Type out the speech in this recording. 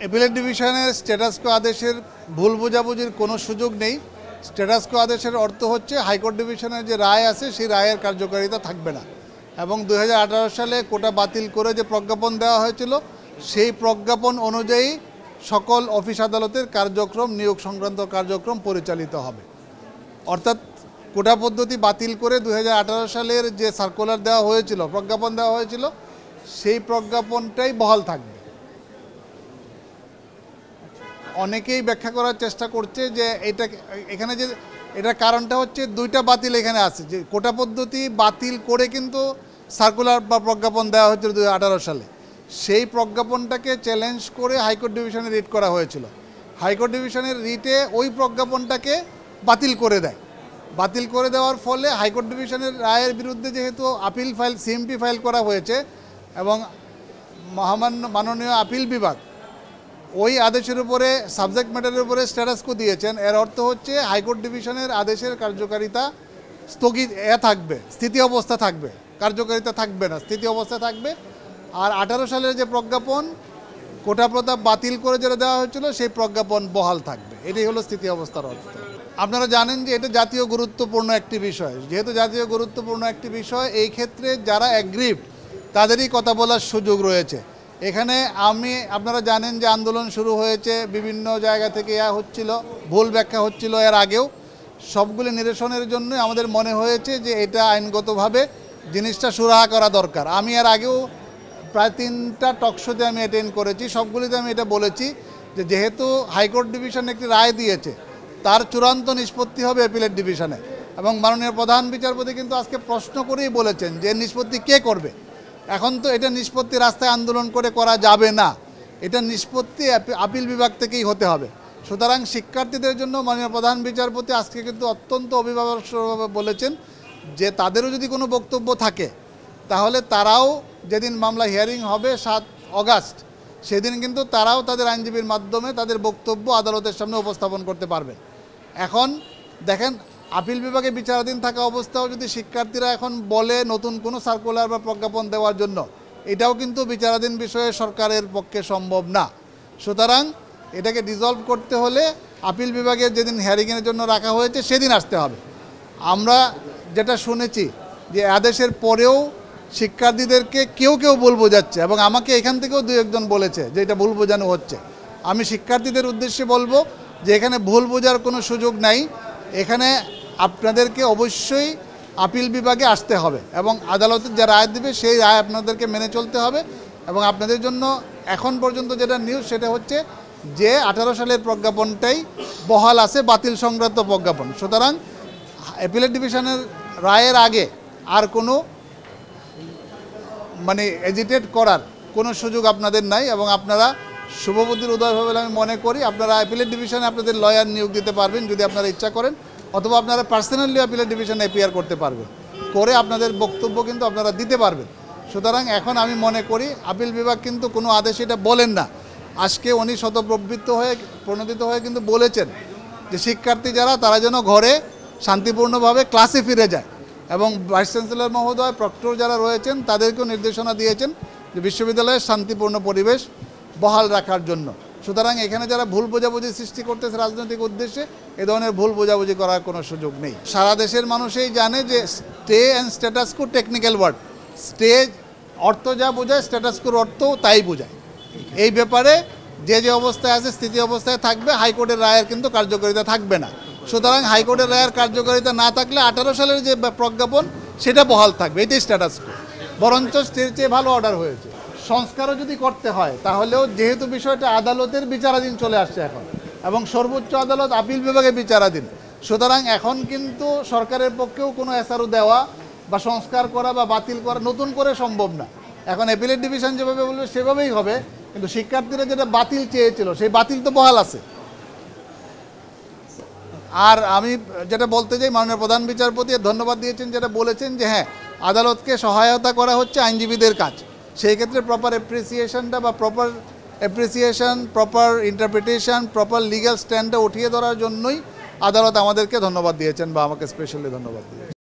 Appellate ডিভিশনের status কো আদেশের ভুল বোঝাবুঝির কোনো সুযোগ নেই। স্ট্যাটাস কো আদেশের অর্থ হচ্ছে হাইকোর্ট ডিভিশনের যে রায় আছে সেই রায়ের কার্যকারিতা থাকবে না, এবং 2018 সালে কোটা বাতিল করে যে প্রজ্ঞাপন দেওয়া হয়েছিল সেই প্রজ্ঞাপন অনুযায়ী সকল অফিস আদালতের কার্যক্রম, নিয়োগ সংক্রান্ত কার্যক্রম পরিচালিত হবে। অর্থাৎ কোটা পদ্ধতি বাতিল করে 2018 সালের যে সার্কুলার দেওয়া হয়েছিল, প্রজ্ঞাপন দেওয়া হয়েছিল, সেই প্রজ্ঞাপনটাই বহাল থাকবে। অনেকেই ব্যাখ্যা করার চেষ্টা করছে যে এখানে যে এটার কারণটা হচ্ছে দুইটা বাতিল এখানে আছে, যে কোটা পদ্ধতি বাতিল করে কিন্তু সার্কুলার বা প্রজ্ঞাপন দেওয়া হয়েছিল 2018 সালে। সেই প্রজ্ঞাপনটাকে চ্যালেঞ্জ করে হাইকোর্ট ডিভিশনে রিট করা হয়েছিল। হাইকোর্ট ডিভিশনের রিটে ওই প্রজ্ঞাপনটাকে বাতিল করে দেয়। বাতিল করে দেওয়ার ফলে হাইকোর্ট ডিভিশনের রায়ের বিরুদ্ধে যেহেতু আপিল ফাইল, সিএমপি ফাইল করা হয়েছে এবং মাননীয় আপিল বিভাগ ওই আদেশের উপরে, সাবজেক্ট ম্যাটারের উপরে স্ট্যাটাস কো দিয়েছেন, এর অর্থ হচ্ছে হাইকোর্ট ডিভিশনের আদেশের কার্যকারিতা স্থগিত থাকবে, স্থিতি অবস্থা থাকবে, কার্যকারিতা থাকবে না, স্থিতি অবস্থা থাকবে। আর 18 সালের যে প্রজ্ঞাপন কোটা প্রতাপ বাতিল করে যেটা দেওয়া হয়েছিল সেই প্রজ্ঞাপন বহাল থাকবে। এটাই হলো স্থিতি অবস্থার অর্থ। আপনারা জানেন যে এটা জাতীয় গুরুত্বপূর্ণ একটি বিষয়। যেহেতু জাতীয় গুরুত্বপূর্ণ একটি বিষয়, এই ক্ষেত্রে যারা অ্যাগ্রিভড তাদেরই কথা বলার সুযোগ রয়েছে। এখানে আপনারা জানেন যে আন্দোলন শুরু হয়েছে, বিভিন্ন জায়গা থেকে হচ্ছিল, ভুল ব্যাখ্যা হচ্ছিল এর আগেও। সবগুলি নিরসনের জন্য আমাদের মনে হয়েছে যে এটা আইনগতভাবে জিনিসটা সুরাহা করা দরকার। আমি এর আগেও প্রায় 3টা টকশোতে আমি অ্যাটেন্ড করেছি, সবগুলিতে আমি এটা বলেছি যে যেহেতু হাইকোর্ট ডিভিশন একটি রায় দিয়েছে, তার চূড়ান্ত নিষ্পত্তি হবে অ্যাপিলেট ডিভিশনে। এবং মাননীয় প্রধান বিচারপতি কিন্তু আজকে প্রশ্ন করেই বলেছেন যে নিষ্পত্তি কে করবে। এখন তো এটা নিষ্পত্তি রাস্তায় আন্দোলন করে করা যাবে না, এটা নিষ্পত্তি আপিল বিভাগ থেকেই হতে হবে। সুতরাং শিক্ষার্থীদের জন্য মাননীয় প্রধান বিচারপতি আজকে কিন্তু অত্যন্ত অভিভাবকভাবে বলেছেন যে তাদেরও যদি কোনো বক্তব্য থাকে তাহলে তারাও যেদিন মামলা হিয়ারিং হবে 7 অগাস্ট, সেদিন কিন্তু তারাও তাদের আইনজীবীর মাধ্যমে তাদের বক্তব্য আদালতের সামনে উপস্থাপন করতে পারবেন। এখন দেখেন, আপিল বিভাগে বিচারাধীন থাকা অবস্থাও যদি শিক্ষার্থীরা এখন বলে নতুন কোনো সার্কুলার বা প্রজ্ঞাপন দেওয়ার জন্য, এটাও কিন্তু বিচারাধীন বিষয়ে সরকারের পক্ষে সম্ভব না। সুতরাং এটাকে ডিসলভ করতে হলে আপিল বিভাগের যেদিন হিয়ারিংয়ের জন্য রাখা হয়েছে সেদিন আসতে হবে। আমরা যেটা শুনেছি যে আদেশের পরেও শিক্ষার্থীদেরকে কেউ ভুল বোঝাচ্ছে, এবং আমাকে এখান থেকেও 2-1 জন বলেছে যে এটা ভুল বোঝানো হচ্ছে। আমি শিক্ষার্থীদের উদ্দেশ্যে বলবো যে এখানে ভুল বোঝার কোনো সুযোগ নাই। এখানে আপনাদেরকে অবশ্যই আপিল বিভাগে আসতে হবে এবং আদালতের যে রায় দেবে সেই রায় আপনাদেরকে মেনে চলতে হবে। এবং আপনাদের জন্য এখন পর্যন্ত যেটা নিউজ সেটা হচ্ছে যে 18 সালের প্রজ্ঞাপনটাই বহাল আছে, বাতিল সংক্রান্ত প্রজ্ঞাপন। সুতরাং অ্যাপিলেট ডিভিশনের রায়ের আগে আর কোনো এজিটেট করার কোনো সুযোগ আপনাদের নাই, এবং আপনারা শুভবুদ্ধির উদয় হবে বলে আমি মনে করি। আপনারা অ্যাপিলেট ডিভিশনে আপনাদের লয়ার নিয়োগ দিতে পারবেন যদি আপনারা ইচ্ছা করেন, অথবা আপনারা পার্সোনালি অ্যাপিলেট ডিভিশনে অ্যাপিয়ার করতে পারবেন, করে আপনাদের বক্তব্য কিন্তু আপনারা দিতে পারবেন। সুতরাং এখন আমি মনে করি আপিল বিভাগ কিন্তু কোনো আদেশ এটা বলেন না। আজকে উনি প্রণোদিত হয়ে কিন্তু বলেছেন যে শিক্ষার্থী যারা তারা যেন ঘরে শান্তিপূর্ণভাবে ক্লাসে ফিরে যায়, এবং ভাইস চ্যান্সেলর মহোদয়, প্রক্টর যারা রয়েছেন তাদেরকেও নির্দেশনা দিয়েছেন যে বিশ্ববিদ্যালয়ের শান্তিপূর্ণ পরিবেশ বহাল রাখার জন্য। সুতরাং এখানে যারা ভুল বোঝাবুঝি সৃষ্টি করতেছে রাজনৈতিক উদ্দেশ্যে, এ ধরনের ভুল বোঝাবুঝি করার কোনো সুযোগ নেই। সারা দেশের মানুষই জানে যে stay and status quo technical word. Stay অর্থ যা বোঝায়, স্ট্যাটাস কোর অর্থও তাই বোঝায়। এই ব্যাপারে যে অবস্থায় আছে স্থিতি অবস্থায় থাকবে, হাইকোর্টের রায়ের কিন্তু কার্যকারিতা থাকবে না। সুতরাং হাইকোর্টের রায়ের কার্যকারিতা না থাকলে 18 সালের যে প্রজ্ঞাপন সেটা বহাল থাকবে, এটাই স্ট্যাটাস কো। বরঞ্চ স্টের চেয়ে ভালো অর্ডার হয়েছে। সংস্কারও যদি করতে হয় তাহলেও যেহেতু বিষয়টা আদালতের বিচারাধীন চলে আসছে এখন, এবং সর্বোচ্চ আদালত আপিল বিভাগে বিচারাধীন, সুতরাং এখন কিন্তু সরকারের পক্ষেও কোনো এসআরও দেওয়া বা সংস্কার করা বা বাতিল করা নতুন করে সম্ভব না। এখন অ্যাপিলেট ডিভিশন যেভাবে বলবে সেভাবেই হবে, কিন্তু শিক্ষার্থীরা যেটা বাতিল চেয়েছিল সেই বাতিল তো বহাল আছে। আর আমি যেটা বলতে চাই, মাননীয় প্রধান বিচারপতি ধন্যবাদ দিয়েছেন, যেটা বলেছেন যে হ্যাঁ, আদালতকে সহায়তা করা হচ্ছে আইনজীবীদের কাজ। সেই ক্ষেত্রে প্রপার অ্যাপ্রিসিয়েশনটা বা প্রপার ইন্টারপ্রিটেশন, প্রপার লিগ্যাল স্ট্যান্ডটা উঠিয়ে ধরার জন্যই আদালত আমাদেরকে ধন্যবাদ দিয়েছেন বা আমাকে স্পেশালি ধন্যবাদ দিয়েছেন।